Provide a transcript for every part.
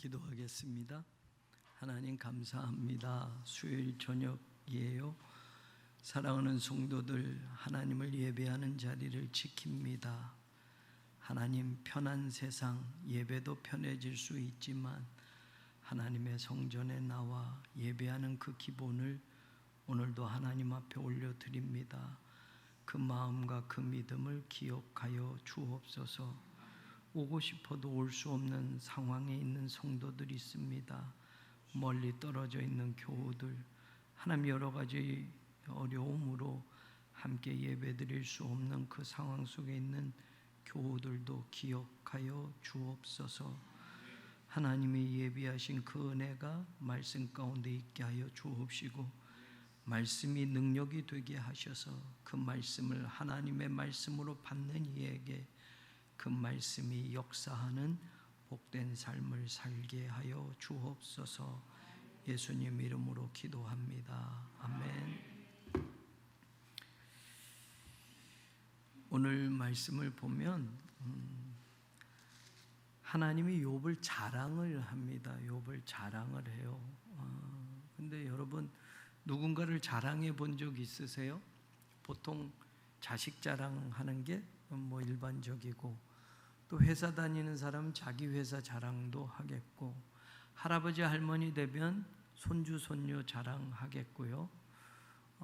기도하겠습니다. 하나님 감사합니다. 수요일 저녁이에요. 사랑하는 성도들, 하나님을 예배하는 자리를 지킵니다. 하나님, 편한 세상, 예배도 편해질 수 있지만 하나님의 성전에 나와 예배하는 그 기본을 오늘도 하나님 앞에 올려드립니다. 그 마음과 그 믿음을 기억하여 주옵소서. 오고 싶어도 올 수 없는 상황에 있는 성도들이 있습니다. 멀리 떨어져 있는 교우들, 하나님, 여러 가지 어려움으로 함께 예배드릴 수 없는 그 상황 속에 있는 교우들도 기억하여 주옵소서. 하나님이 예비하신 그 은혜가 말씀 가운데 있게 하여 주옵시고, 말씀이 능력이 되게 하셔서 그 말씀을 하나님의 말씀으로 받는 이에게 그 말씀이 역사하는 복된 삶을 살게 하여 주옵소서. 예수님 이름으로 기도합니다. 아멘. 오늘 말씀을 보면 하나님이 욥을 자랑을 합니다. 욥을 자랑을 해요. 근데 여러분, 누군가를 자랑해 본 적 있으세요? 보통 자식 자랑하는 게 뭐 일반적이고, 또 회사 다니는 사람은 자기 회사 자랑도 하겠고, 할아버지 할머니 되면 손주 손녀 자랑하겠고요.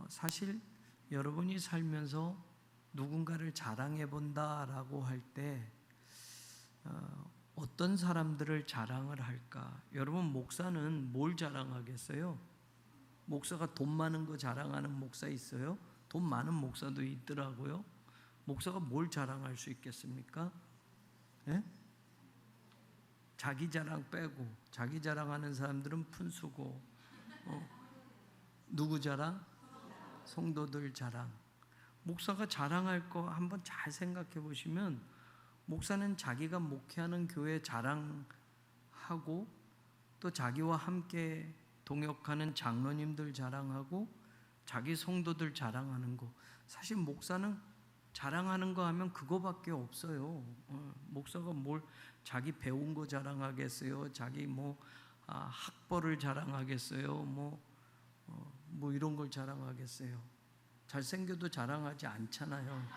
사실 여러분이 살면서 누군가를 자랑해 본다라고 할 때 어떤 사람들을 자랑을 할까? 여러분, 목사는 뭘 자랑하겠어요? 목사가 돈 많은 거 자랑하는 목사 있어요? 돈 많은 목사도 있더라고요. 목사가 뭘 자랑할 수 있겠습니까? 예? 자기 자랑 빼고, 자기 자랑하는 사람들은 푼수고, 누구 자랑? 성도들 자랑. 목사가 자랑할 거 한번 잘 생각해 보시면, 목사는 자기가 목회하는 교회 자랑하고, 또 자기와 함께 동역하는 장로님들 자랑하고, 자기 성도들 자랑하는 거. 사실 목사는 자랑하는 거 하면 그거밖에 없어요. 목사가 뭘 자기 배운 거 자랑하겠어요? 자기 학벌을 자랑하겠어요? 뭐 이런 걸 자랑하겠어요? 잘생겨도 자랑하지 않잖아요.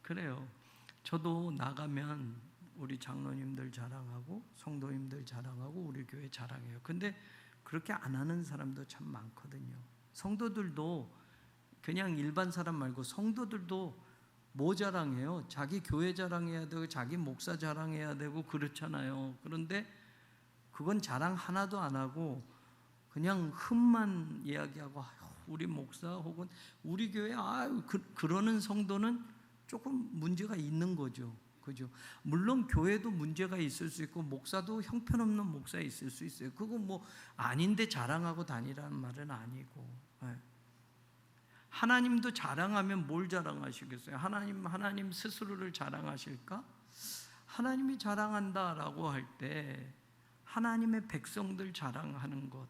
그래요. 저도 나가면 우리 장로님들 자랑하고 성도님들 자랑하고 우리 교회 자랑해요. 근데 그렇게 안 하는 사람도 참 많거든요. 성도들도, 그냥 일반 사람 말고 성도들도 뭐 자랑해요? 자기 교회 자랑해야 되고 자기 목사 자랑해야 되고 그렇잖아요. 그런데 그건 자랑 하나도 안 하고 그냥 흠만 이야기하고, 우리 목사 혹은 우리 교회 그러는 성도는 조금 문제가 있는 거죠. 그죠? 물론 교회도 문제가 있을 수 있고 목사도 형편없는 목사 있을 수 있어요. 그거 아닌데 자랑하고 다니라는 말은 아니고. 하나님도 자랑하면 뭘 자랑하시겠어요? 하나님 스스로를 자랑하실까? 하나님이 자랑한다라고 할 때 하나님의 백성들 자랑하는 것,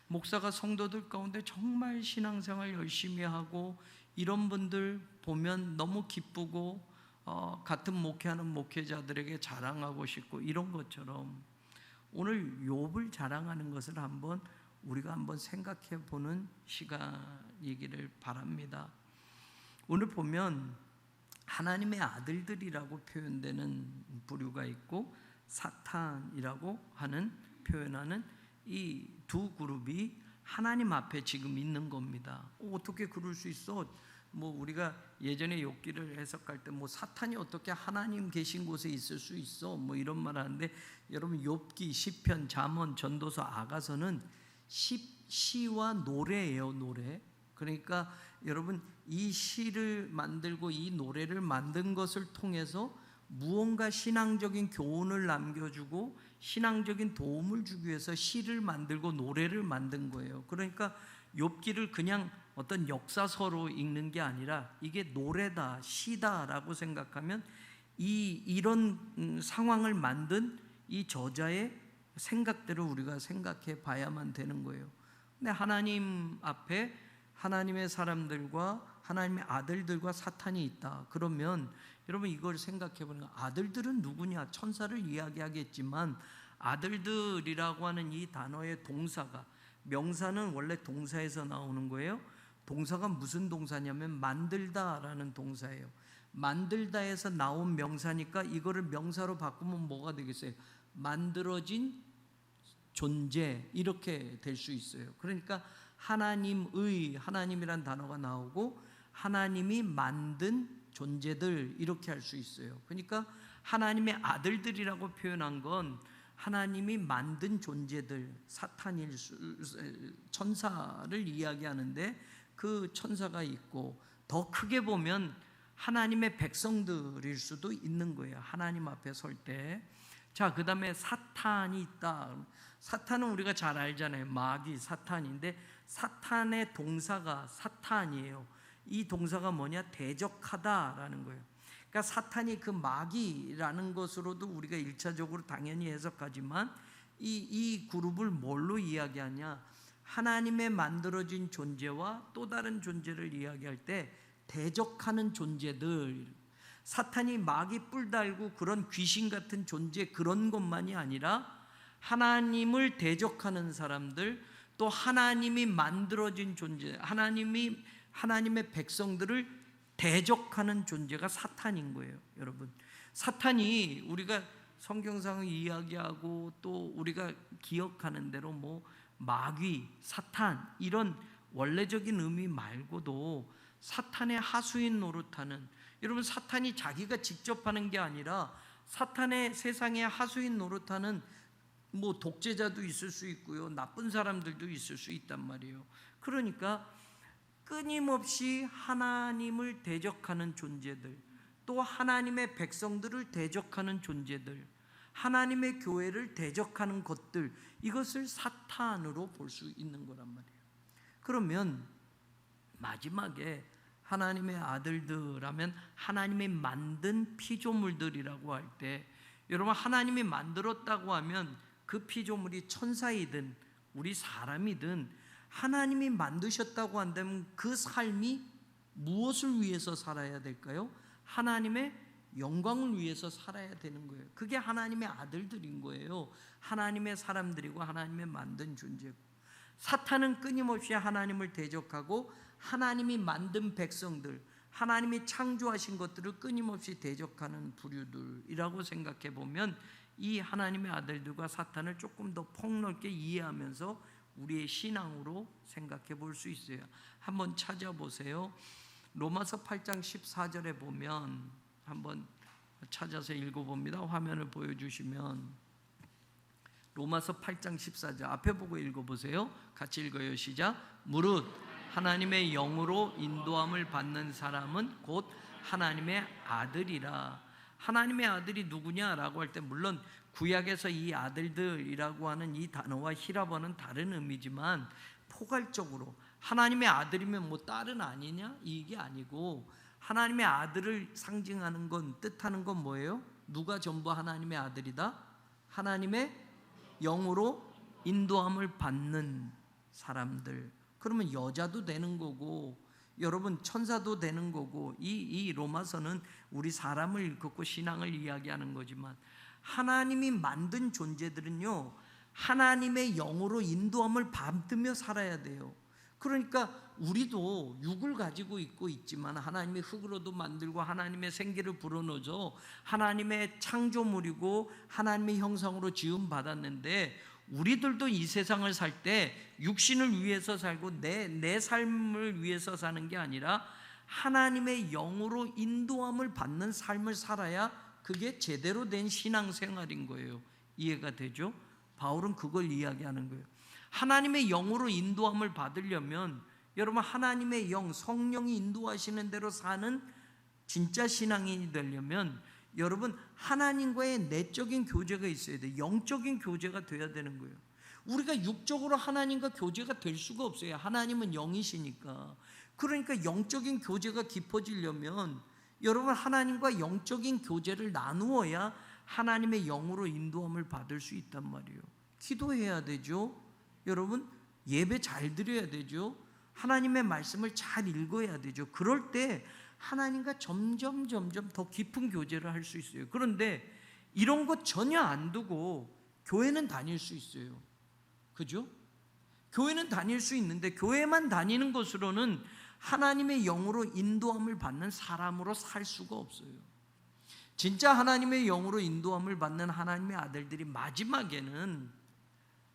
목사가 성도들 가운데 정말 신앙생활 열심히 하고 이런 분들 보면 너무 기쁘고 같은 목회하는 목회자들에게 자랑하고 싶고, 이런 것처럼 오늘 욥을 자랑하는 것을 우리가 한번 생각해 보는 시간이기를 바랍니다. 오늘 보면 하나님의 아들들이라고 표현되는 부류가 있고 사탄이라고 하는 표현하는 이 두 그룹이 하나님 앞에 지금 있는 겁니다. 어떻게 그럴 수 있어? 우리가 예전에 욥기를 해석할 때 사탄이 어떻게 하나님 계신 곳에 있을 수 있어? 이런 말 하는데, 여러분, 욥기, 시편, 잠언, 전도서, 아가서는 시와 노래예요. 노래. 그러니까 여러분, 이 시를 만들고 이 노래를 만든 것을 통해서 무언가 신앙적인 교훈을 남겨주고 신앙적인 도움을 주기 위해서 시를 만들고 노래를 만든 거예요. 그러니까 욥기를 그냥 어떤 역사서로 읽는 게 아니라 이게 노래다, 시다라고 생각하면 이런 상황을 만든 이 저자의 생각대로 우리가 생각해 봐야만 되는 거예요. 근데 하나님 앞에 하나님의 사람들과 하나님의 아들들과 사탄이 있다. 그러면 여러분 이걸 생각해 보니까 아들들은 누구냐? 천사를 이야기하겠지만 아들들이라고 하는 이 단어의 동사가, 명사는 원래 동사에서 나오는 거예요. 동사가 무슨 동사냐면 만들다라는 동사예요. 만들다에서 나온 명사니까 이거를 명사로 바꾸면 뭐가 되겠어요? 만들어진 존재, 이렇게 될 수 있어요. 그러니까 하나님이란 단어가 나오고 하나님이 만든 존재들, 이렇게 할 수 있어요. 그러니까 하나님의 아들들이라고 표현한 건 하나님이 만든 존재들, 천사를 이야기하는데 그 천사가 있고, 더 크게 보면 하나님의 백성들일 수도 있는 거예요. 하나님 앞에 설 때. 자, 그 다음에 사탄이 있다. 사탄은 우리가 잘 알잖아요. 마귀, 사탄인데 사탄의 동사가 사탄이에요. 이 동사가 뭐냐? 대적하다라는 거예요. 그러니까 사탄이 그 마귀라는 것으로도 우리가 1차적으로 당연히 해석하지만 이 그룹을 뭘로 이야기하냐? 하나님의 만들어진 존재와 또 다른 존재를 이야기할 때 대적하는 존재들, 사탄이 마귀 뿔 달고 그런 귀신 같은 존재, 그런 것만이 아니라 하나님을 대적하는 사람들, 또 하나님이 만들어진 존재, 하나님의 백성들을 대적하는 존재가 사탄인 거예요. 여러분, 사탄이 우리가 성경상을 이야기하고 또 우리가 기억하는 대로 뭐 마귀, 사탄, 이런 원래적인 의미 말고도 사탄의 하수인 노릇하는, 여러분 사탄이 자기가 직접 하는 게 아니라 사탄의 세상에 하수인 노릇하는 뭐 독재자도 있을 수 있고요, 나쁜 사람들도 있을 수 있단 말이에요. 그러니까 끊임없이 하나님을 대적하는 존재들, 또 하나님의 백성들을 대적하는 존재들, 하나님의 교회를 대적하는 것들, 이것을 사탄으로 볼 수 있는 거란 말이에요. 그러면 마지막에 하나님의 아들들하면 하나님이 만든 피조물들이라고 할 때, 여러분 하나님이 만들었다고 하면 그 피조물이 천사이든 우리 사람이든 하나님이 만드셨다고 한다면 그 삶이 무엇을 위해서 살아야 될까요? 하나님의 영광을 위해서 살아야 되는 거예요. 그게 하나님의 아들들인 거예요. 하나님의 사람들이고 하나님의 만든 존재고. 사탄은 끊임없이 하나님을 대적하고 하나님이 만든 백성들, 하나님이 창조하신 것들을 끊임없이 대적하는 부류들이라고 생각해 보면 이 하나님의 아들들과 사탄을 조금 더 폭넓게 이해하면서 우리의 신앙으로 생각해 볼 수 있어요. 한번 찾아보세요. 로마서 8장 14절에 보면, 한번 찾아서 읽어봅니다. 화면을 보여주시면 로마서 8장 14절 앞에 보고 읽어보세요. 같이 읽어요. 시작. 무릇 하나님의 영으로 인도함을 받는 사람은 곧 하나님의 아들이라. 하나님의 아들이 누구냐라고 할 때, 물론 구약에서 이 아들들이라고 하는 이 단어와 히라버는 다른 의미지만 포괄적으로 하나님의 아들이면 뭐 딸은 아니냐, 이게 아니고 하나님의 아들을 상징하는 건, 뜻하는 건 뭐예요? 누가 전부 하나님의 아들이다? 하나님의 영으로 인도함을 받는 사람들. 그러면 여자도 되는 거고, 여러분 천사도 되는 거고, 이 로마서는 우리 사람을 일컫고 신앙을 이야기하는 거지만 하나님이 만든 존재들은요, 하나님의 영으로 인도함을 받으며 살아야 돼요. 그러니까 우리도 육을 가지고 있지만 하나님의 흙으로도 만들고 하나님의 생기를 불어넣어서 하나님의 창조물이고 하나님의 형상으로 지음 받았는데, 우리들도 이 세상을 살 때 육신을 위해서 살고 내 삶을 위해서 사는 게 아니라 하나님의 영으로 인도함을 받는 삶을 살아야 그게 제대로 된 신앙생활인 거예요. 이해가 되죠? 바울은 그걸 이야기하는 거예요. 하나님의 영으로 인도함을 받으려면 여러분 하나님의 영, 성령이 인도하시는 대로 사는 진짜 신앙인이 되려면 여러분 하나님과의 내적인 교제가 있어야 돼요. 영적인 교제가 돼야 되는 거예요. 우리가 육적으로 하나님과 교제가 될 수가 없어요. 하나님은 영이시니까. 그러니까 영적인 교제가 깊어지려면 여러분 하나님과 영적인 교제를 나누어야 하나님의 영으로 인도함을 받을 수 있단 말이에요. 기도해야 되죠. 여러분 예배 잘 드려야 되죠. 하나님의 말씀을 잘 읽어야 되죠. 그럴 때 하나님과 점점 더 깊은 교제를 할 수 있어요. 그런데 이런 것 전혀 안 두고 교회는 다닐 수 있어요. 그죠? 교회는 다닐 수 있는데 교회만 다니는 것으로는 하나님의 영으로 인도함을 받는 사람으로 살 수가 없어요. 진짜 하나님의 영으로 인도함을 받는 하나님의 아들들이 마지막에는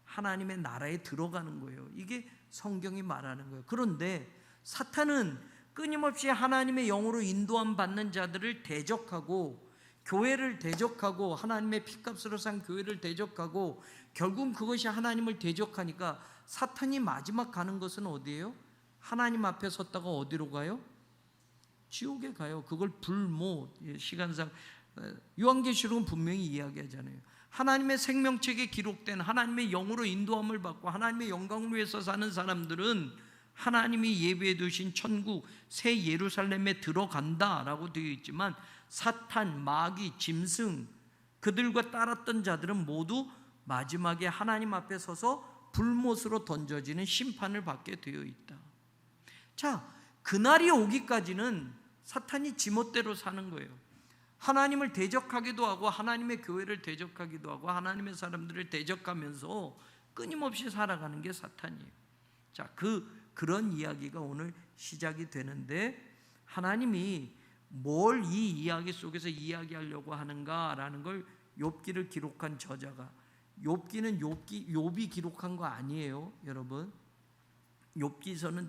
하나님의 나라에 들어가는 거예요. 이게 성경이 말하는 거예요. 그런데 사탄은 끊임없이 하나님의 영으로 인도함 받는 자들을 대적하고 교회를 대적하고 하나님의 피값으로 산 교회를 대적하고 결국 그것이 하나님을 대적하니까 사탄이 마지막 가는 것은 어디예요? 하나님 앞에 섰다가 어디로 가요? 지옥에 가요. 그걸 불모, 시간상 요한계시록은 분명히 이야기하잖아요. 하나님의 생명책에 기록된 하나님의 영으로 인도함을 받고 하나님의 영광을 위해서 사는 사람들은 하나님이 예비해 두신 천국 새 예루살렘에 들어간다라고 되어 있지만 사탄, 마귀, 짐승 그들과 따랐던 자들은 모두 마지막에 하나님 앞에 서서 불못으로 던져지는 심판을 받게 되어 있다. 자, 그날이 오기까지는 사탄이 지멋대로 사는 거예요. 하나님을 대적하기도 하고 하나님의 교회를 대적하기도 하고 하나님의 사람들을 대적하면서 끊임없이 살아가는 게 사탄이에요. 자, 그런 이야기가 오늘 시작이 되는데 하나님이 뭘 이 이야기 속에서 이야기하려고 하는가라는 걸 욥기를 기록한 저자가, 욥기는 욥이 기록한 거 아니에요, 여러분. 욥기서는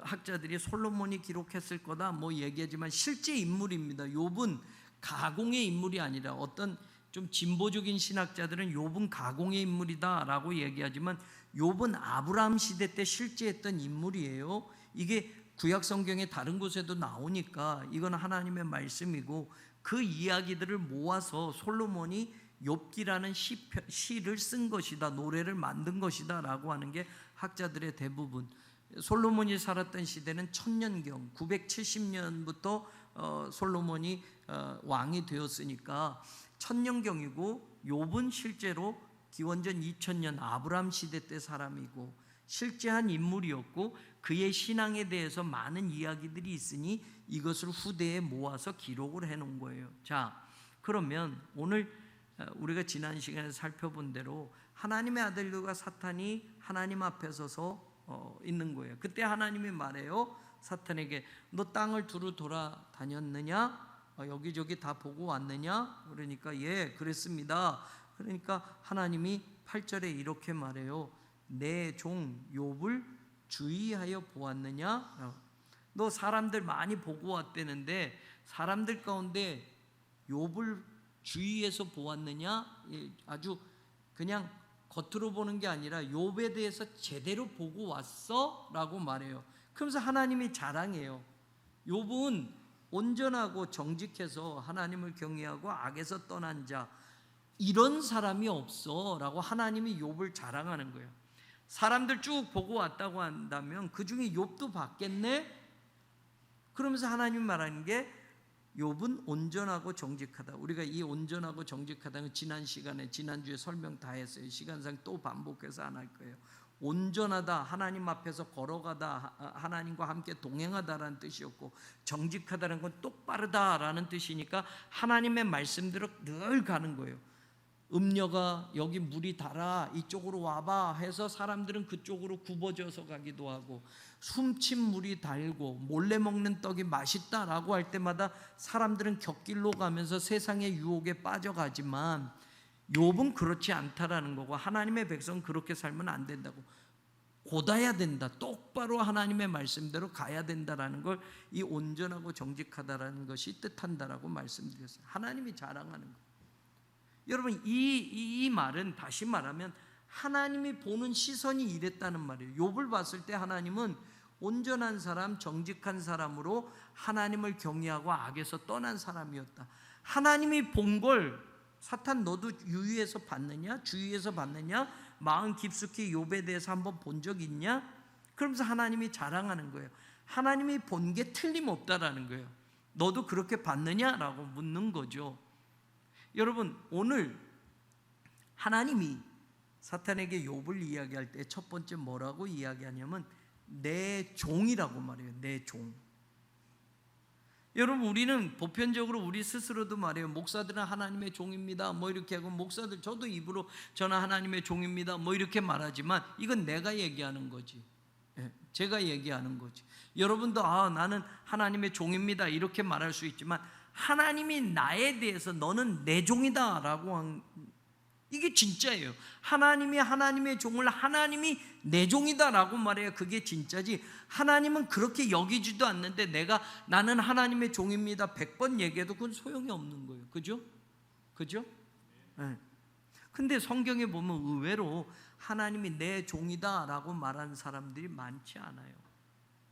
학자들이 솔로몬이 기록했을 거다 뭐 얘기하지만 실제 인물입니다. 욥은 가공의 인물이 아니라 어떤 좀 진보적인 신학자들은 욥은 가공의 인물이다라고 얘기하지만 욥은 아브라함 시대 때 실제 했던 인물이에요. 이게 구약 성경의 다른 곳에도 나오니까 이건 하나님의 말씀이고 그 이야기들을 모아서 솔로몬이 욥기라는 시를 쓴 것이다, 노래를 만든 것이다 라고 하는 게 학자들의 대부분. 솔로몬이 살았던 시대는 천년경 970년부터 솔로몬이 왕이 되었으니까 천년경이고 욥은 실제로 기원전 2000년 아브라함 시대 때 사람이고 실제한 인물이었고 그의 신앙에 대해서 많은 이야기들이 있으니 이것을 후대에 모아서 기록을 해놓은 거예요. 자, 그러면 오늘 우리가 지난 시간에 살펴본 대로 하나님의 아들들과 사탄이 하나님 앞에 서서 있는 거예요. 그때 하나님이 말해요. 사탄에게 너 땅을 두루 돌아다녔느냐? 여기저기 다 보고 왔느냐? 그러니까 예, 그랬습니다. 그러니까 하나님이 8절에 이렇게 말해요. 내 종 욥을 주의하여 보았느냐? 너 사람들 많이 보고 왔대는데 사람들 가운데 욥을 주의해서 보았느냐? 아주 그냥 겉으로 보는 게 아니라 욥에 대해서 제대로 보고 왔어? 라고 말해요. 그러면서 하나님이 자랑해요. 욥은 온전하고 정직해서 하나님을 경외하고 악에서 떠난 자 이런 사람이 없어 라고 하나님이 욥을 자랑하는 거예요. 사람들 쭉 보고 왔다고 한다면 그 중에 욥도 봤겠네? 그러면서 하나님이 말하는 게 욥은 온전하고 정직하다. 우리가 이 온전하고 정직하다는 지난 시간에 지난주에 설명 다 했어요. 시간상 또 반복해서 안 할 거예요. 온전하다, 하나님 앞에서 걸어가다, 하나님과 함께 동행하다라는 뜻이었고 정직하다는 건 똑바르다라는 뜻이니까 하나님의 말씀대로 늘 가는 거예요. 음녀가 여기 물이 달아 이쪽으로 와봐 해서 사람들은 그쪽으로 굽어져서 가기도 하고 숨친 물이 달고 몰래 먹는 떡이 맛있다라고 할 때마다 사람들은 곁길로 가면서 세상의 유혹에 빠져가지만 욥은 그렇지 않다라는 거고 하나님의 백성은 그렇게 살면 안 된다고 곧아야 된다, 똑바로 하나님의 말씀대로 가야 된다라는 걸 이 온전하고 정직하다라는 것이 뜻한다라고 말씀드렸어요. 하나님이 자랑하는 거. 여러분 이 말은 다시 말하면 하나님이 보는 시선이 이랬다는 말이에요. 욥을 봤을 때 하나님은 온전한 사람, 정직한 사람으로 하나님을 경외하고 악에서 떠난 사람이었다. 하나님이 본 걸 사탄 너도 유의해서 봤느냐? 주의해서 봤느냐? 마음 깊숙이 욥에 대해서 한번 본 적 있냐? 그러면서 하나님이 자랑하는 거예요. 하나님이 본 게 틀림없다라는 거예요. 너도 그렇게 봤느냐라고 묻는 거죠. 여러분 오늘 하나님이 사탄에게 욥을 이야기할 때 첫 번째 뭐라고 이야기하냐면 내 종이라고 말해요. 내 종. 여러분, 우리는 보편적으로 우리 스스로도 말해요. 목사들은 하나님의 종입니다. 뭐 이렇게 하고, 목사들 저도 입으로 저는 하나님의 종입니다. 뭐 이렇게 말하지만 이건 내가 얘기하는 거지. 제가 얘기하는 거지. 여러분도 나는 하나님의 종입니다 이렇게 말할 수 있지만, 하나님이 나에 대해서 너는 내 종이다 라고 한, 이게 진짜예요. 하나님이 하나님의 종을 하나님이 내 종이다 라고 말해야 그게 진짜지, 하나님은 그렇게 여기지도 않는데 나는 하나님의 종입니다 100번 얘기해도 그건 소용이 없는 거예요. 그죠? 그죠? 네. 근데 성경에 보면 의외로 하나님이 내 종이다 라고 말하는 사람들이 많지 않아요.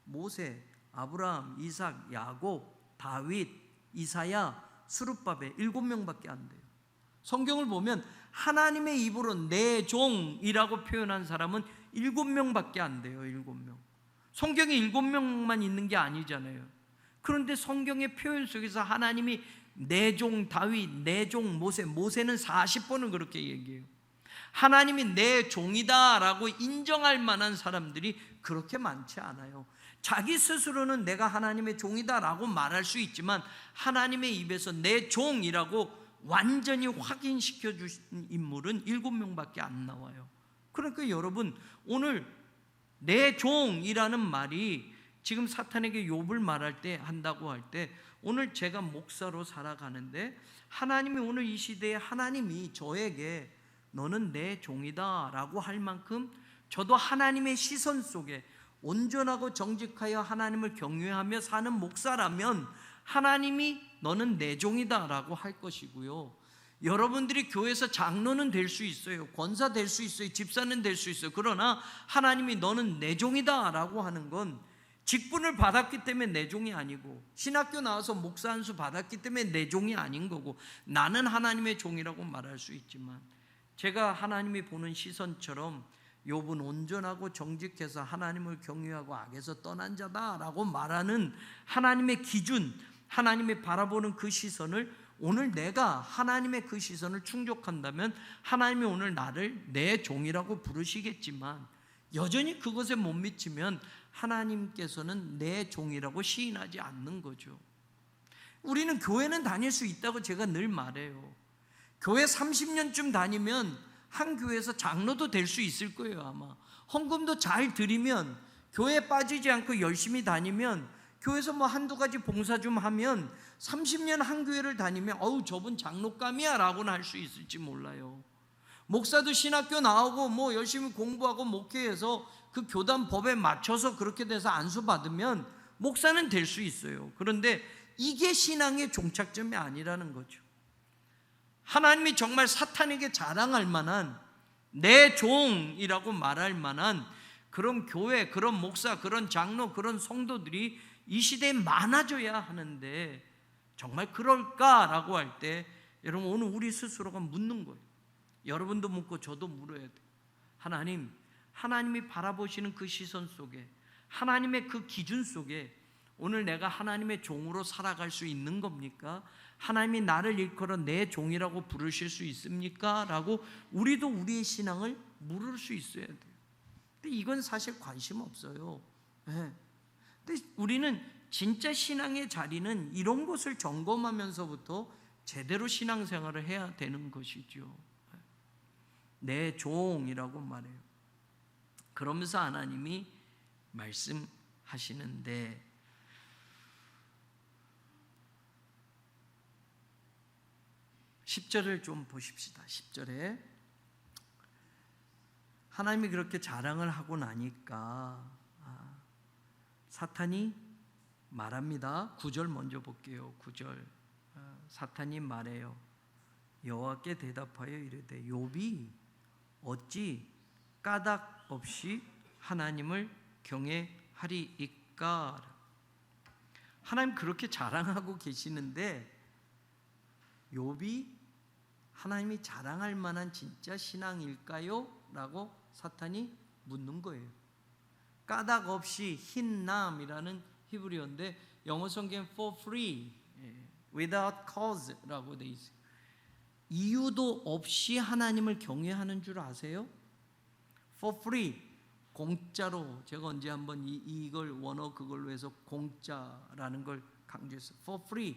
모세, 아브라함, 이삭, 야곱, 다윗, 이사야, 스룹바벨 7명밖에 안 돼요. 성경을 보면 하나님의 입으로 내 종이라고 표현한 사람은 7명밖에 안 돼요. 7명. 성경에 7명만 있는 게 아니잖아요. 그런데 성경의 표현 속에서 하나님이 내 종 다윗, 내 종 모세는 40번을 그렇게 얘기해요. 하나님이 내 종이다 라고 인정할 만한 사람들이 그렇게 많지 않아요. 자기 스스로는 내가 하나님의 종이다 라고 말할 수 있지만, 하나님의 입에서 내 종이라고 완전히 확인시켜 주신 인물은 7명밖에 안 나와요. 그러니까 여러분, 오늘 내 종이라는 말이 지금 사탄에게 욥을 말할 때 한다고 할 때, 오늘 제가 목사로 살아가는데 하나님이 오늘 이 시대에 하나님이 저에게 너는 내 종이다 라고 할 만큼, 저도 하나님의 시선 속에 온전하고 정직하여 하나님을 경외하며 사는 목사라면 하나님이 너는 내 종이다 라고 할 것이고요, 여러분들이 교회에서 장로는 될 수 있어요, 권사 될 수 있어요, 집사는 될 수 있어요. 그러나 하나님이 너는 내 종이다 라고 하는 건 직분을 받았기 때문에 내 종이 아니고, 신학교 나와서 목사 한 수 받았기 때문에 내 종이 아닌 거고, 나는 하나님의 종이라고 말할 수 있지만, 제가 하나님이 보는 시선처럼 욥은 온전하고 정직해서 하나님을 경외하고 악에서 떠난 자다라고 말하는 하나님의 기준, 하나님이 바라보는 그 시선을, 오늘 내가 하나님의 그 시선을 충족한다면 하나님이 오늘 나를 내 종이라고 부르시겠지만, 여전히 그것에 못 미치면 하나님께서는 내 종이라고 시인하지 않는 거죠. 우리는 교회는 다닐 수 있다고 제가 늘 말해요. 교회 30년쯤 다니면 한 교회에서 장로도 될 수 있을 거예요. 아마 헌금도 잘 드리면, 교회에 빠지지 않고 열심히 다니면, 교회에서 뭐 한두 가지 봉사 좀 하면 30년 한 교회를 다니면 저분 장로감이야 라고는 할 수 있을지 몰라요. 목사도 신학교 나오고 뭐 열심히 공부하고 목회해서 그 교단 법에 맞춰서 그렇게 돼서 안수 받으면 목사는 될 수 있어요. 그런데 이게 신앙의 종착점이 아니라는 거죠. 하나님이 정말 사탄에게 자랑할 만한, 내 종이라고 말할 만한 그런 교회, 그런 목사, 그런 장로, 그런 성도들이 이 시대에 많아져야 하는데, 정말 그럴까라고 할 때 여러분, 오늘 우리 스스로가 묻는 거예요. 여러분도 묻고 저도 물어야 돼요. 하나님이 바라보시는 그 시선 속에, 하나님의 그 기준 속에 오늘 내가 하나님의 종으로 살아갈 수 있는 겁니까? 하나님이 나를 일컬어 내 종이라고 부르실 수 있습니까? 라고 우리도 우리의 신앙을 물을 수 있어야 돼요. 근데 이건 사실 관심 없어요. 네. 근데 우리는 진짜 신앙의 자리는 이런 것을 점검하면서부터 제대로 신앙생활을 해야 되는 것이죠. 내 종이라고 말해요. 그러면서 하나님이 말씀하시는데, 10절을 좀 보십시다. 10절에 하나님이 그렇게 자랑을 하고 나니까 사탄이 말합니다. 9절 먼저 볼게요. 9절 사탄이 말해요. 여호와께 대답하여 이르되 욥이 어찌 까닭 없이 하나님을 경외하리이까. 하나님 그렇게 자랑하고 계시는데 욥이 하나님이 자랑할 만한 진짜 신앙일까요? 라고 사탄이 묻는 거예요. 까닭 없이 흰남이라는 히브리어인데 영어 성경 for free, without cause라고 돼 있어요. 이유도 없이 하나님을 경외하는 줄 아세요? for free, 공짜로, 제가 언제 한번 이걸 원어 그걸로 해서 공짜라는 걸 강조했어요. For free.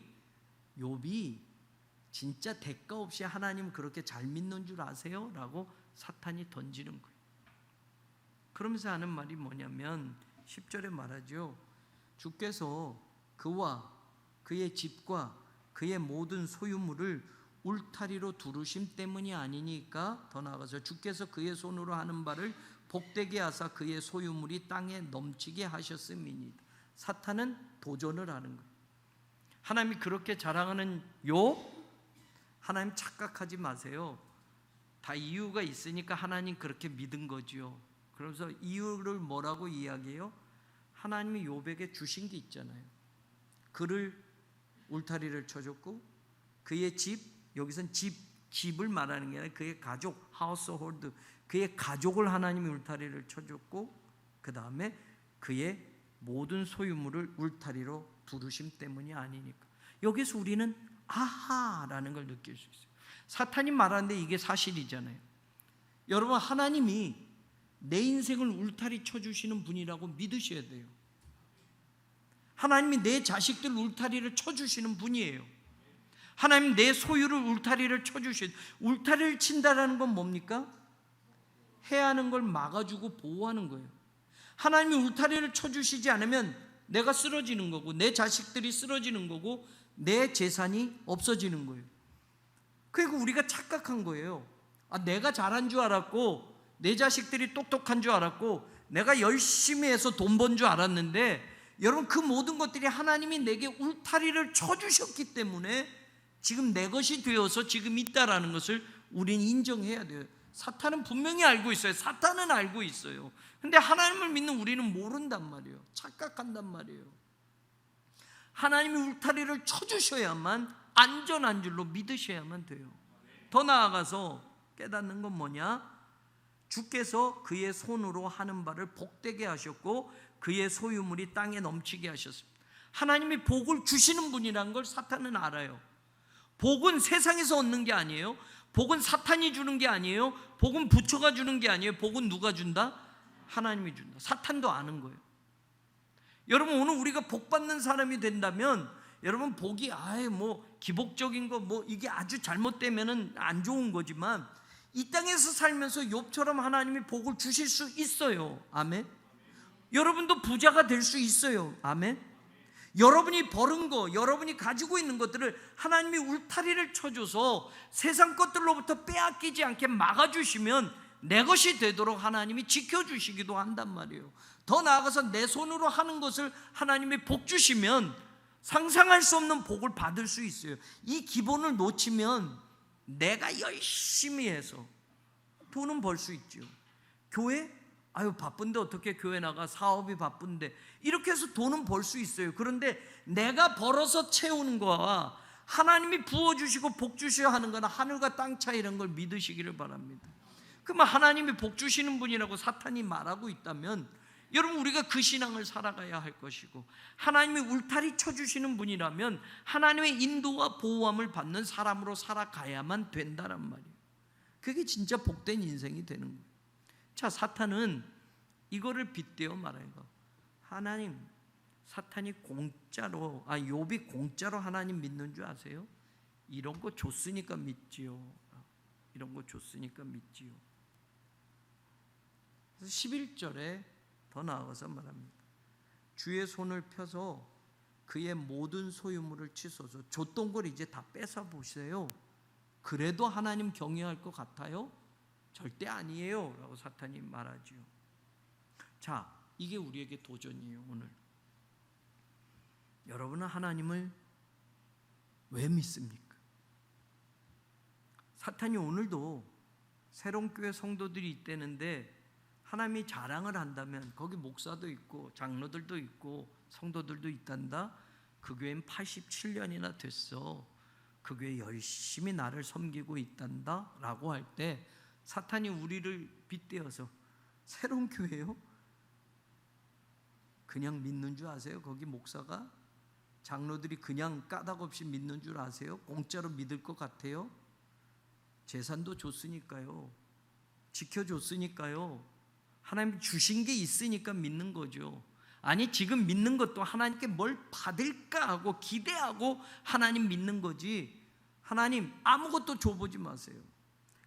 욥이 진짜 대가 없이 하나님 그렇게 잘 믿는 줄 아세요? 라고 사탄이 던지는 거예요. 그러면서 하는 말이 뭐냐면 10절에 말하죠. 주께서 그와 그의 집과 그의 모든 소유물을 울타리로 두르심 때문이 아니니까, 더 나아가서 주께서 그의 손으로 하는 바를 복되게 하사 그의 소유물이 땅에 넘치게 하셨음이니이다. 사탄은 도전을 하는 거예요. 하나님이 그렇게 자랑하는 욥, 하나님 착각하지 마세요. 다 이유가 있으니까 하나님 그렇게 믿은 거지요. 그래서 이유를 뭐라고 이야기해요? 하나님이 욥에게 주신 게 있잖아요. 그를 울타리를 쳐줬고, 그의 집, 여기선 집을 말하는 게 아니라 그의 가족, 하우스홀드, 그의 가족을 하나님이 울타리를 쳐줬고, 그 다음에 그의 모든 소유물을 울타리로 두르심 때문이 아니니까. 여기서 우리는 아하라는 걸 느낄 수 있어요. 사탄이 말하는데 이게 사실이잖아요. 여러분, 하나님이 내 인생을 울타리 쳐주시는 분이라고 믿으셔야 돼요. 하나님이 내 자식들 울타리를 쳐주시는 분이에요. 하나님 내 소유를 울타리를 쳐주셔야 돼요. 울타리를 친다라는 건 뭡니까? 해야 하는 걸 막아주고 보호하는 거예요. 하나님이 울타리를 쳐주시지 않으면 내가 쓰러지는 거고, 내 자식들이 쓰러지는 거고, 내 재산이 없어지는 거예요. 그리고 우리가 착각한 거예요. 내가 잘한 줄 알았고, 내 자식들이 똑똑한 줄 알았고, 내가 열심히 해서 돈 번 줄 알았는데, 여러분, 그 모든 것들이 하나님이 내게 울타리를 쳐주셨기 때문에 지금 내 것이 되어서 지금 있다라는 것을 우리는 인정해야 돼요. 사탄은 분명히 알고 있어요. 사탄은 알고 있어요. 근데 하나님을 믿는 우리는 모른단 말이에요. 착각한단 말이에요. 하나님이 울타리를 쳐주셔야만 안전한 줄로 믿으셔야만 돼요. 더 나아가서 깨닫는 건 뭐냐? 주께서 그의 손으로 하는 바를 복되게 하셨고 그의 소유물이 땅에 넘치게 하셨습니다. 하나님이 복을 주시는 분이라는 걸 사탄은 알아요. 복은 세상에서 얻는 게 아니에요. 복은 사탄이 주는 게 아니에요. 복은 부처가 주는 게 아니에요. 복은 누가 준다? 하나님이 준다. 사탄도 아는 거예요. 여러분, 오늘 우리가 복 받는 사람이 된다면, 여러분, 복이 기복적인 거 이게 아주 잘못되면은 안 좋은 거지만, 이 땅에서 살면서 욥처럼 하나님이 복을 주실 수 있어요. 아멘. 여러분도 부자가 될 수 있어요. 아멘. 여러분이 벌은 거, 여러분이 가지고 있는 것들을 하나님이 울타리를 쳐줘서 세상 것들로부터 빼앗기지 않게 막아주시면 내 것이 되도록 하나님이 지켜주시기도 한단 말이에요. 더 나아가서 내 손으로 하는 것을 하나님이 복 주시면 상상할 수 없는 복을 받을 수 있어요. 이 기본을 놓치면 내가 열심히 해서 돈은 벌 수 있죠. 교회? 바쁜데 어떻게 교회 나가? 사업이 바쁜데. 이렇게 해서 돈은 벌 수 있어요. 그런데 내가 벌어서 채우는 거와 하나님이 부어주시고 복 주셔야 하는 거나 하늘과 땅 차이라는 걸 믿으시기를 바랍니다. 그러면 하나님이 복 주시는 분이라고 사탄이 말하고 있다면, 여러분, 우리가 그 신앙을 살아가야 할 것이고, 하나님이 울타리 쳐주시는 분이라면 하나님의 인도와 보호함을 받는 사람으로 살아가야만 된다란 말이에요. 그게 진짜 복된 인생이 되는 거예요. 자, 사탄은 이거를 빗대어 말하는 거. 사탄이 공짜로, 욥이 공짜로 하나님 믿는 줄 아세요? 이런 거 줬으니까 믿지요. 이런 거 줬으니까 믿지요. 그래서 11절에 더 나아가서 말합니다. 주의 손을 펴서 그의 모든 소유물을 치소서. 줬던 걸 이제 다 뺏어 보세요. 그래도 하나님 경외할 것 같아요? 절대 아니에요 라고 사탄이 말하지요. 자, 이게 우리에게 도전이에요. 오늘 여러분은 하나님을 왜 믿습니까? 사탄이 오늘도 새로운 교회 성도들이 있다는데 하나님이 자랑을 한다면, 거기 목사도 있고 장로들도 있고 성도들도 있단다. 그 교회는 87년이나 됐어. 그 교회 열심히 나를 섬기고 있단다 라고 할 때 사탄이 우리를 빗대어서 새로운 교회요? 그냥 믿는 줄 아세요? 거기 목사가? 장로들이 그냥 까닭 없이 믿는 줄 아세요? 공짜로 믿을 것 같아요? 재산도 줬으니까요. 지켜줬으니까요. 하나님 주신 게 있으니까 믿는 거죠. 아니 지금 믿는 것도 하나님께 뭘 받을까 하고 기대하고 하나님 믿는 거지, 하나님 아무것도 줘보지 마세요.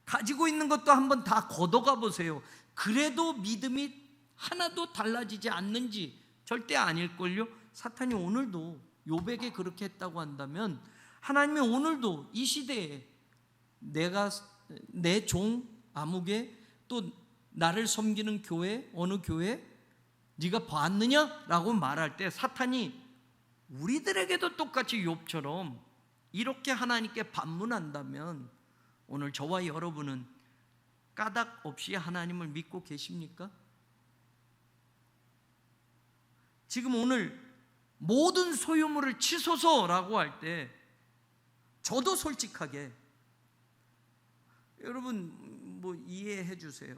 가지고 있는 것도 한번 다 걷어가 보세요. 그래도 믿음이 하나도 달라지지 않는지 절대 아닐걸요. 사탄이 오늘도 욥에게 그렇게 했다고 한다면 하나님이 오늘도 이 시대에 내가 내 종 아무개 또 나를 섬기는 교회 어느 교회 네가 봤느냐라고 말할 때 사탄이 우리들에게도 똑같이 욥처럼 이렇게 하나님께 반문한다면 오늘 저와 여러분은 까닭 없이 하나님을 믿고 계십니까? 지금 오늘 모든 소유물을 치소서라고 할 때 저도 솔직하게 여러분 뭐 이해해 주세요.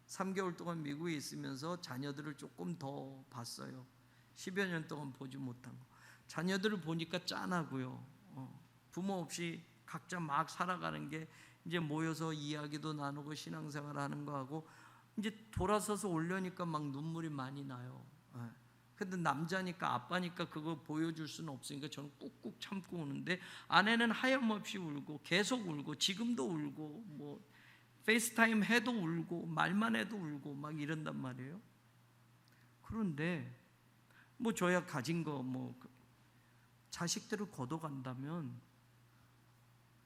3개월 동안 미국에 있으면서 자녀들을 조금 더 봤어요. 10여 년 동안 보지 못한 거. 자녀들을 보니까 짠하고요. 부모 없이 각자 막 살아가는 게 이제 모여서 이야기도 나누고 신앙생활 하는 거 하고 이제 돌아서서 오려니까 막 눈물이 많이 나요. 근데 남자니까 아빠니까 그거 보여줄 수는 없으니까 저는 꾹꾹 참고 오는데 아내는 하염없이 울고 계속 울고 지금도 울고 뭐 페이스타임 해도 울고 말만 해도 울고 막 이런단 말이에요. 그런데 뭐 저야 가진 거 뭐 자식들을 걷어간다면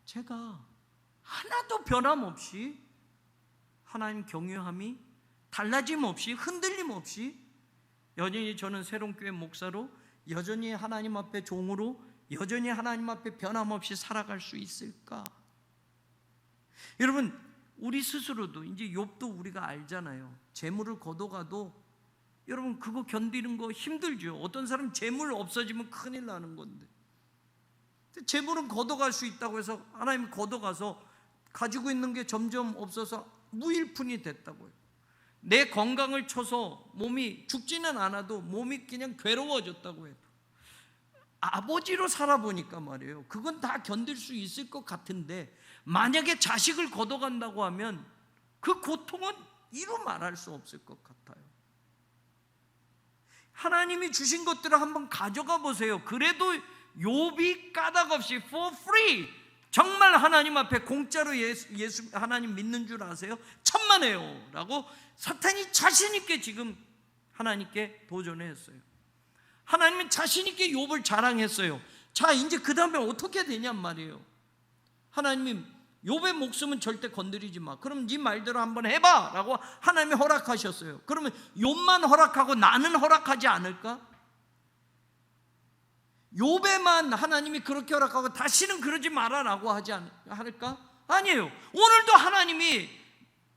제가 하나도 변함없이 하나님 경외함이 달라짐 없이 흔들림 없이 여전히 저는 새롬교회 목사로 여전히 하나님 앞에 종으로 여전히 하나님 앞에 변함없이 살아갈 수 있을까? 여러분 우리 스스로도 이제 욥도 우리가 알잖아요. 재물을 걷어가도 여러분 그거 견디는 거 힘들죠. 어떤 사람 재물 없어지면 큰일 나는 건데 재물은 걷어갈 수 있다고 해서 하나님 걷어가서 가지고 있는 게 점점 없어서 무일푼이 됐다고요. 내 건강을 쳐서 몸이 죽지는 않아도 몸이 그냥 괴로워졌다고 해도 아버지로 살아보니까 말이에요, 그건 다 견딜 수 있을 것 같은데 만약에 자식을 걷어간다고 하면 그 고통은 이루 말할 수 없을 것 같아요. 하나님이 주신 것들을 한번 가져가 보세요. 그래도 욥이 까닭없이 for free 정말 하나님 앞에 공짜로 예수 하나님 믿는 줄 아세요? 천만에요 라고 사탄이 자신 있게 지금 하나님께 도전했어요. 하나님은 자신 있게 욥을 자랑했어요. 자 이제 그 다음에 어떻게 되냔 말이에요. 하나님이 욥의 목숨은 절대 건드리지 마. 그럼 네 말대로 한번 해봐 라고 하나님이 허락하셨어요. 그러면 욥만 허락하고 나는 허락하지 않을까? 욥에만 하나님이 그렇게 허락하고 다시는 그러지 마라 라고 하지 않을까? 아니에요. 오늘도 하나님이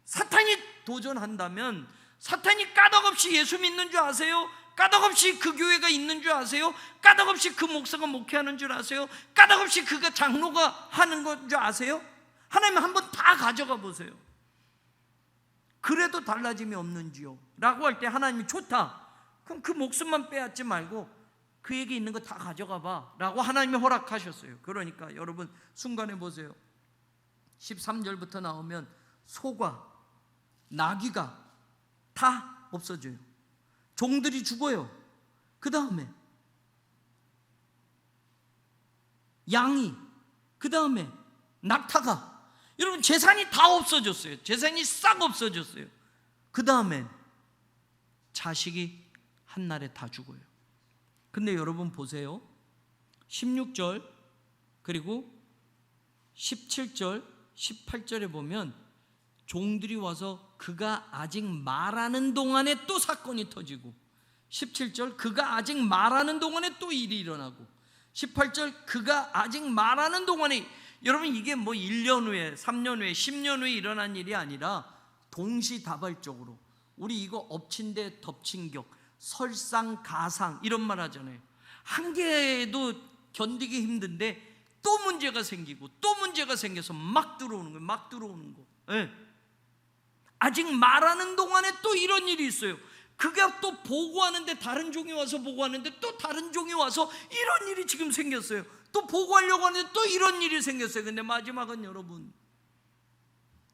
사탄이 도전한다면 사탄이 까닭없이 예수 믿는 줄 아세요? 까닭없이 그 교회가 있는 줄 아세요? 까닭없이 그 목사가 목회하는 줄 아세요? 까닭없이 그가 장로가 하는 건 줄 아세요? 하나님 한번 다 가져가 보세요. 그래도 달라짐이 없는지요? 라고 할 때 하나님이 좋다. 그럼 그 목숨만 빼앗지 말고 그에게 있는 거 다 가져가 봐 라고 하나님이 허락하셨어요. 그러니까 여러분 순간에 보세요. 13절부터 나오면 소가 나귀가 다 없어져요. 종들이 죽어요. 그 다음에 양이, 그 다음에 낙타가, 여러분 재산이 다 없어졌어요. 재산이 싹 없어졌어요. 그 다음에 자식이 한날에 다 죽어요. 근데 여러분 보세요. 16절 그리고 17절 18절에 보면 종들이 와서 그가 아직 말하는 동안에 또 사건이 터지고 17절 그가 아직 말하는 동안에 또 일이 일어나고 18절 그가 아직 말하는 동안에, 여러분 이게 뭐 1년 후에 3년 후에 10년 후에 일어난 일이 아니라 동시다발적으로 우리 이거 엎친 데 덮친 격, 설상가상 이런 말 하잖아요. 한 개도 견디기 힘든데 또 문제가 생기고 또 문제가 생겨서 막 들어오는 거예요. 막 들어오는 거. 네. 아직 말하는 동안에 또 이런 일이 있어요. 그가 또 보고하는데 다른 종이 와서 보고하는데 또 다른 종이 와서 이런 일이 지금 생겼어요. 또 보고하려고 하는데 또 이런 일이 생겼어요. 근데 마지막은 여러분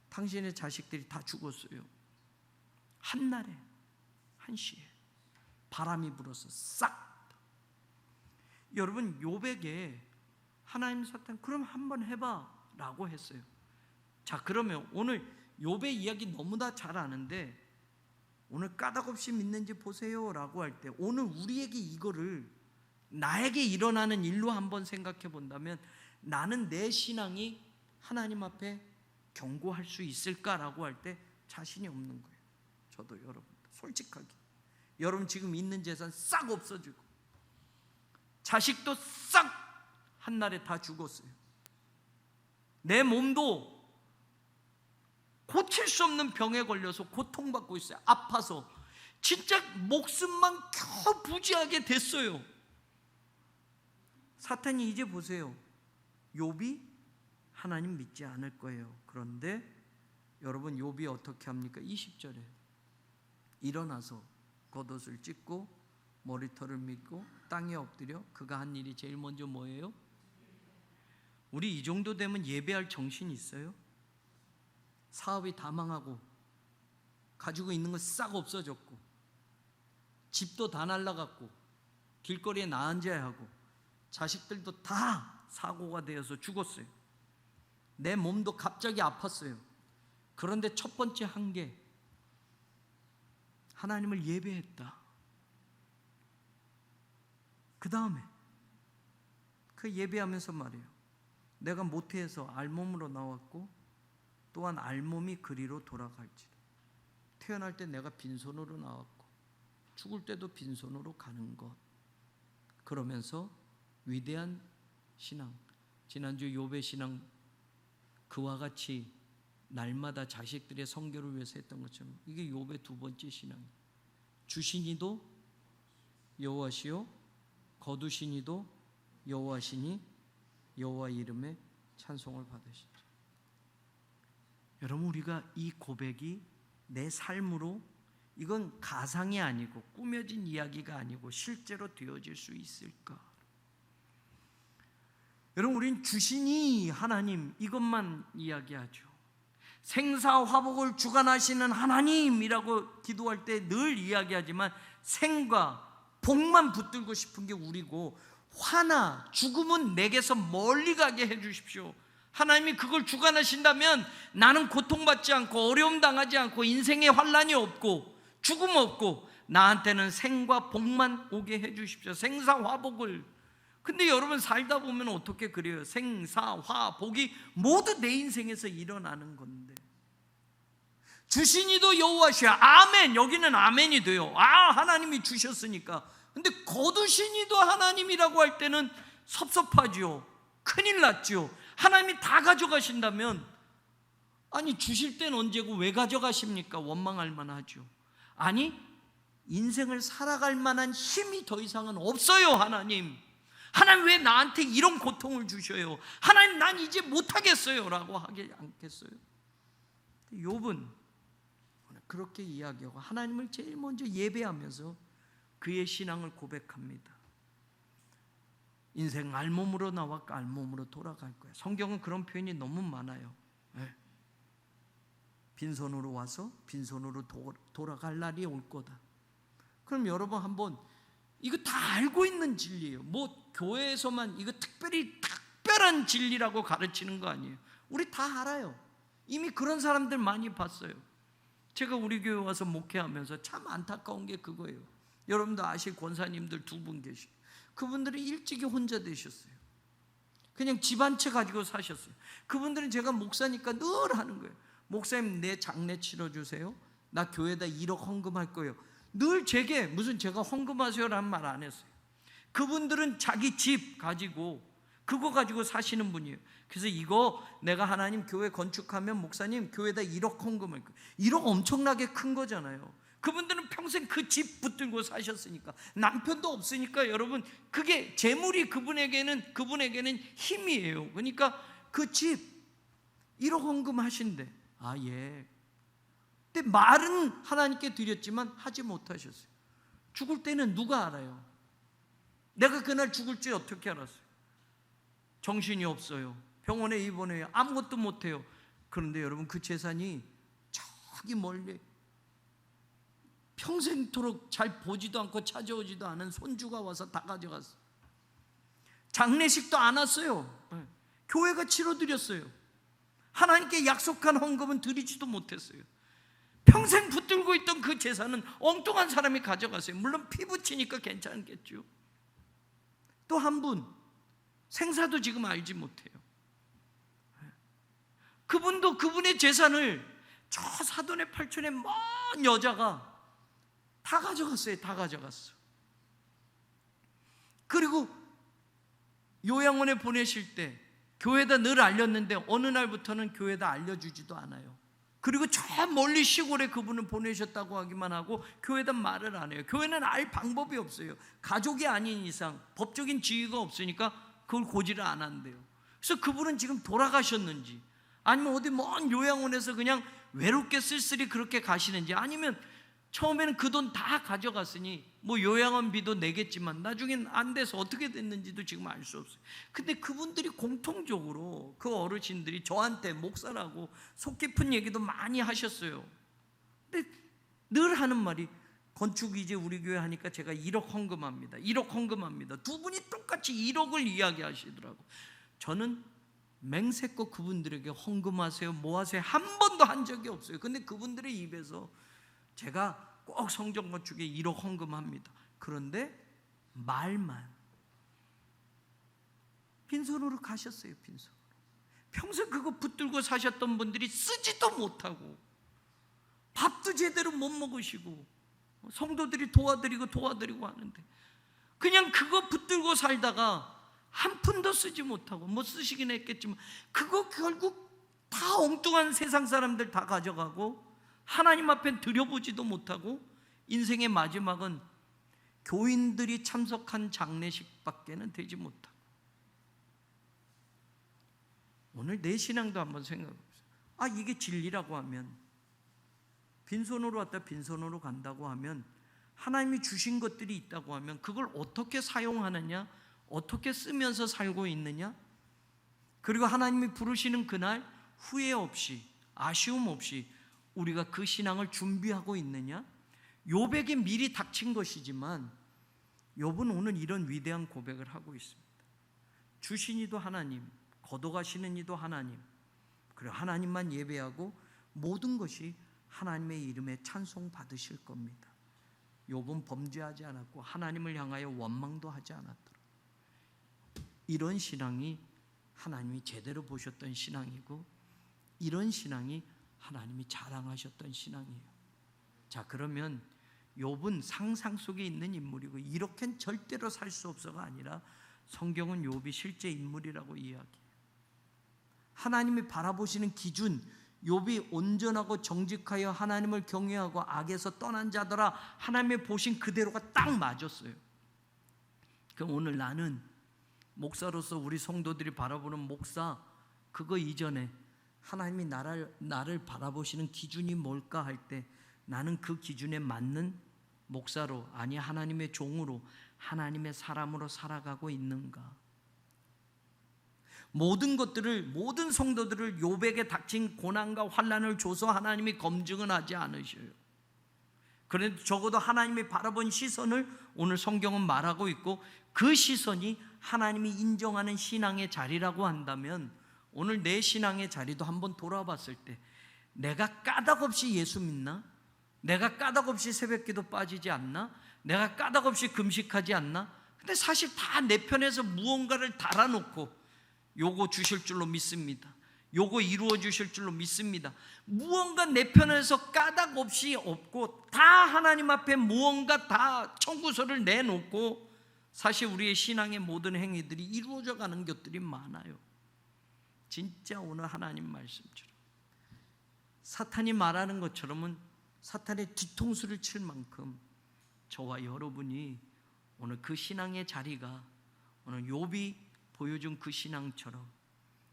당신의 자식들이 다 죽었어요. 한날에 한시에 바람이 불어서 싹. 여러분, 욥에게 하나님 사탄 그럼 한번 해봐 라고 했어요. 자, 그러면 오늘 욥의 이야기 너무나 잘 아는데 오늘 까닭없이 믿는지 보세요 라고 할 때 오늘 우리에게 이거를 나에게 일어나는 일로 한번 생각해 본다면 나는 내 신앙이 하나님 앞에 견고할 수 있을까라고 할 때 자신이 없는 거예요. 저도 여러분 솔직하게 여러분 지금 있는 재산 싹 없어지고 자식도 싹 한날에 다 죽었어요. 내 몸도 고칠 수 없는 병에 걸려서 고통받고 있어요. 아파서 진짜 목숨만 겨우 부지하게 됐어요. 사탄이 이제 보세요. 욥이 하나님 믿지 않을 거예요. 그런데 여러분 욥이 어떻게 합니까? 20절에 일어나서 겉옷을 찢고 머리털을 밀고 땅에 엎드려 그가 한 일이 제일 먼저 뭐예요? 우리 이 정도 되면 예배할 정신이 있어요? 사업이 다 망하고 가지고 있는 거 싹 없어졌고 집도 다 날라갔고 길거리에 나앉아야 하고 자식들도 다 사고가 되어서 죽었어요. 내 몸도 갑자기 아팠어요. 그런데 첫 번째 한 게 하나님을 예배했다. 그 다음에 그 예배하면서 말이에요. 내가 모태에서 알몸으로 나왔고 또한 알몸이 그리로 돌아갈지라. 태어날 때 내가 빈손으로 나왔고 죽을 때도 빈손으로 가는 것. 그러면서 위대한 신앙, 지난주 욥의 신앙 그와 같이 날마다 자식들의 성교를 위해서 했던 것처럼 이게 욥의 두 번째 신앙이에요. 주시니도 여호와시요 거두시니도 여호와시니 여호와 이름에 찬송을 받으시죠. 여러분 우리가 이 고백이 내 삶으로 이건 가상이 아니고 꾸며진 이야기가 아니고 실제로 되어질 수 있을까? 여러분 우린 주시니 하나님 이것만 이야기하죠. 생사화복을 주관하시는 하나님이라고 기도할 때 늘 이야기하지만 생과 복만 붙들고 싶은 게 우리고 화나 죽음은 내게서 멀리 가게 해주십시오. 하나님이 그걸 주관하신다면 나는 고통받지 않고 어려움 당하지 않고 인생에 환난이 없고 죽음 없고 나한테는 생과 복만 오게 해주십시오. 생사화복을. 근데 여러분 살다 보면 어떻게 그래요? 생사화복이 모두 내 인생에서 일어나는 건데 주시니도 여호와시야. 아멘. 여기는 아멘이 돼요. 아 하나님이 주셨으니까. 근데 거두시니도 하나님이라고 할 때는 섭섭하죠. 큰일 났죠. 하나님이 다 가져가신다면 아니 주실 때는 언제고 왜 가져가십니까? 원망할 만하죠. 아니 인생을 살아갈 만한 힘이 더 이상은 없어요. 하나님 왜 나한테 이런 고통을 주셔요? 하나님 난 이제 못하겠어요 라고 하지 않겠어요? 욥은 그렇게 이야기하고 하나님을 제일 먼저 예배하면서 그의 신앙을 고백합니다. 인생 알몸으로 나왔고 알몸으로 돌아갈 거야. 성경은 그런 표현이 너무 많아요. 네. 빈손으로 와서 빈손으로 돌아갈 날이 올 거다. 그럼 여러분 한번 이거 다 알고 있는 진리예요. 뭐 교회에서만 이거 특별한 진리라고 가르치는 거 아니에요. 우리 다 알아요. 이미 그런 사람들 많이 봤어요. 제가 우리 교회 와서 목회하면서 참 안타까운 게 그거예요. 여러분도 아실 권사님들 두 분 계시고 그분들은 일찍이 혼자 되셨어요. 그냥 집 한 채 가지고 사셨어요. 그분들은 제가 목사니까 늘 하는 거예요. 목사님 내 장례 치러주세요. 나 교회에다 1억 헌금할 거예요. 늘 제게 무슨 제가 헌금하세요라는 말 안 했어요. 그분들은 자기 집 가지고 그거 가지고 사시는 분이에요. 그래서 이거 내가 하나님 교회 건축하면 목사님 교회에다 1억 헌금할 거예요. 1억 엄청나게 큰 거잖아요. 그분들은 평생 그 집 붙들고 사셨으니까 남편도 없으니까 여러분 그게 재물이 그분에게는 힘이에요. 그러니까 그 집 1억 헌금하신대. 아 예. 근데 말은 하나님께 드렸지만 하지 못하셨어요. 죽을 때는 누가 알아요? 내가 그날 죽을지 어떻게 알았어요? 정신이 없어요. 병원에 입원해요. 아무것도 못해요. 그런데 여러분 그 재산이 저기 멀리 평생토록 잘 보지도 않고 찾아오지도 않은 손주가 와서 다 가져갔어. 장례식도 안 왔어요. 교회가 치러드렸어요. 하나님께 약속한 헌금은 드리지도 못했어요. 평생 붙들고 있던 그 재산은 엉뚱한 사람이 가져갔어요. 물론 피 붙이니까 괜찮겠죠. 또 한 분, 생사도 지금 알지 못해요. 그분도 그분의 재산을 저 사돈의 팔촌의 먼 여자가 다 가져갔어요. 다 가져갔어. 그리고 요양원에 보내실 때 교회에다 늘 알렸는데 어느 날부터는 교회에다 알려주지도 않아요. 그리고 저 멀리 시골에 그분을 보내셨다고 하기만 하고 교회에다 말을 안 해요. 교회는 알 방법이 없어요. 가족이 아닌 이상 법적인 지위가 없으니까 그걸 고지를 안 한대요. 그래서 그분은 지금 돌아가셨는지, 아니면 어디 먼 요양원에서 그냥 외롭게 쓸쓸히 그렇게 가시는지, 아니면 처음에는 그 돈 다 가져갔으니 뭐 요양원비도 내겠지만 나중엔 안 돼서 어떻게 됐는지도 지금 알 수 없어요. 근데 그분들이 공통적으로, 그 어르신들이 저한테 목사라고 속 깊은 얘기도 많이 하셨어요. 근데 늘 하는 말이, 건축 이제 우리 교회 하니까 제가 1억 헌금합니다. 1억 헌금합니다. 두 분이 똑같이 1억을 이야기하시더라고. 저는 맹세코 그분들에게 헌금하세요, 뭐 하세요 한 번도 한 적이 없어요. 근데 그분들의 입에서 제가 꼭 성전 건축에 1억 헌금합니다. 그런데 말만, 빈손으로 가셨어요. 빈손으로. 평생 그거 붙들고 사셨던 분들이 쓰지도 못하고 밥도 제대로 못 먹으시고 성도들이 도와드리고 하는데 그냥 그거 붙들고 살다가 한 푼도 쓰지 못하고, 뭐 쓰시긴 했겠지만 그거 결국 다 엉뚱한 세상 사람들 다 가져가고 하나님 앞에 드려보지도 못하고 인생의 마지막은 교인들이 참석한 장례식밖에는 되지 못하고. 오늘 내 신앙도 한번 생각해보세요. 이게 진리라고 하면, 빈손으로 왔다 빈손으로 간다고 하면, 하나님이 주신 것들이 있다고 하면 그걸 어떻게 사용하느냐, 어떻게 쓰면서 살고 있느냐, 그리고 하나님이 부르시는 그날 후회 없이, 아쉬움 없이 우리가 그 신앙을 준비하고 있느냐. 욥에게 미리 닥친 것이지만 욥은 오늘 이런 위대한 고백을 하고 있습니다. 주신 이도 하나님, 거둬가시는 이도 하나님, 그리고 하나님만 예배하고 모든 것이 하나님의 이름에 찬송 받으실 겁니다. 욥은 범죄하지 않았고 하나님을 향하여 원망도 하지 않았더라. 이런 신앙이 하나님이 제대로 보셨던 신앙이고, 이런 신앙이 하나님이 자랑하셨던 신앙이에요. 자, 그러면 욥은 상상 속에 있는 인물이고 이렇게는 절대로 살 수 없어가 아니라 성경은 욥이 실제 인물이라고 이야기해요. 하나님이 바라보시는 기준, 욥이 온전하고 정직하여 하나님을 경외하고 악에서 떠난 자더라, 하나님의 보신 그대로가 딱 맞았어요. 그럼 오늘 나는 목사로서 우리 성도들이 바라보는 목사, 그거 이전에 하나님이 나를 바라보시는 기준이 뭘까 할 때 나는 그 기준에 맞는 목사로, 아니 하나님의 종으로, 하나님의 사람으로 살아가고 있는가? 모든 성도들을 욥에게 닥친 고난과 환난을 줘서 하나님이 검증은 하지 않으셔요. 그런데 적어도 하나님이 바라본 시선을 오늘 성경은 말하고 있고, 그 시선이 하나님이 인정하는 신앙의 자리라고 한다면 오늘 내 신앙의 자리도 한번 돌아봤을 때, 내가 까닭없이 예수 믿나? 내가 까닭없이 새벽기도 빠지지 않나? 내가 까닭없이 금식하지 않나? 근데 사실 다 내 편에서 무언가를 달아놓고 요거 주실 줄로 믿습니다, 요거 이루어 주실 줄로 믿습니다, 무언가 내 편에서 까닭 없이 없고 다 하나님 앞에 무언가 다 청구서를 내놓고 사실 우리의 신앙의 모든 행위들이 이루어져 가는 것들이 많아요. 진짜 오늘 하나님 말씀처럼 사탄이 말하는 것처럼은 사탄의 뒤통수를 칠 만큼 저와 여러분이 오늘 그 신앙의 자리가 오늘 욥이 보여준 그 신앙처럼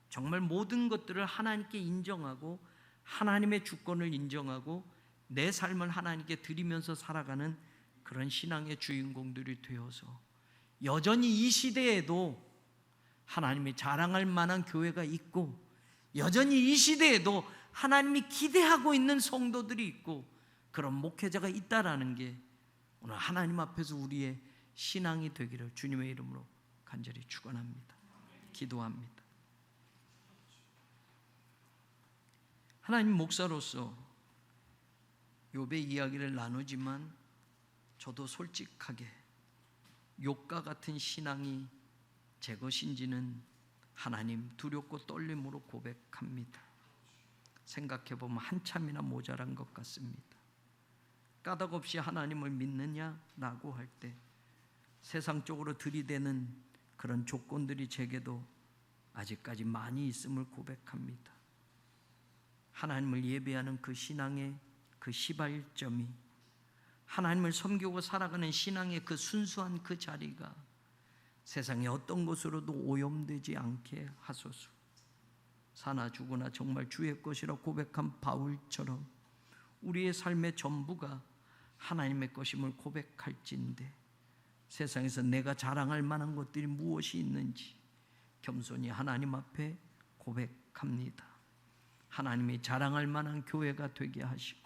정말 모든 것들을 하나님께 인정하고 하나님의 주권을 인정하고 내 삶을 하나님께 드리면서 살아가는 그런 신앙의 주인공들이 되어서 여전히 이 시대에도 하나님이 자랑할 만한 교회가 있고, 여전히 이 시대에도 하나님이 기대하고 있는 성도들이 있고, 그런 목회자가 있다라는 게 오늘 하나님 앞에서 우리의 신앙이 되기를 주님의 이름으로 간절히 축원합니다. 기도합니다. 하나님 목사로서 욥의 이야기를 나누지만 저도 솔직하게 욥과 같은 신앙이 제 것인지는 하나님 두렵고 떨림으로 고백합니다. 생각해보면 한참이나 모자란 것 같습니다. 까닭없이 하나님을 믿느냐라고 할 때 세상적으로 들이대는 그런 조건들이 제게도 아직까지 많이 있음을 고백합니다. 하나님을 예배하는 그 신앙의 그 시발점이, 하나님을 섬기고 살아가는 신앙의 그 순수한 그 자리가 세상의 어떤 것으로도 오염되지 않게 하소서. 사나 죽으나 정말 주의 것이라 고백한 바울처럼 우리의 삶의 전부가 하나님의 것임을 고백할진대 세상에서 내가 자랑할 만한 것들이 무엇이 있는지 겸손히 하나님 앞에 고백합니다. 하나님이 자랑할 만한 교회가 되게 하시고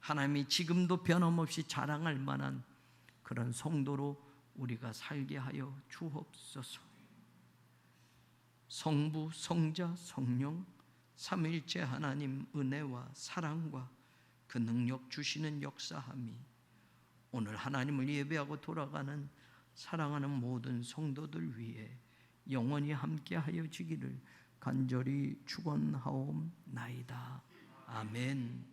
하나님이 지금도 변함없이 자랑할 만한 그런 성도로 우리가 살게 하여 주옵소서. 성부, 성자, 성령 삼위일체 하나님 은혜와 사랑과 그 능력 주시는 역사함이 오늘 하나님을 예배하고 돌아가는 사랑하는 모든 성도들 위해 영원히 함께하여 지기를 간절히 축원하옵나이다. 아멘.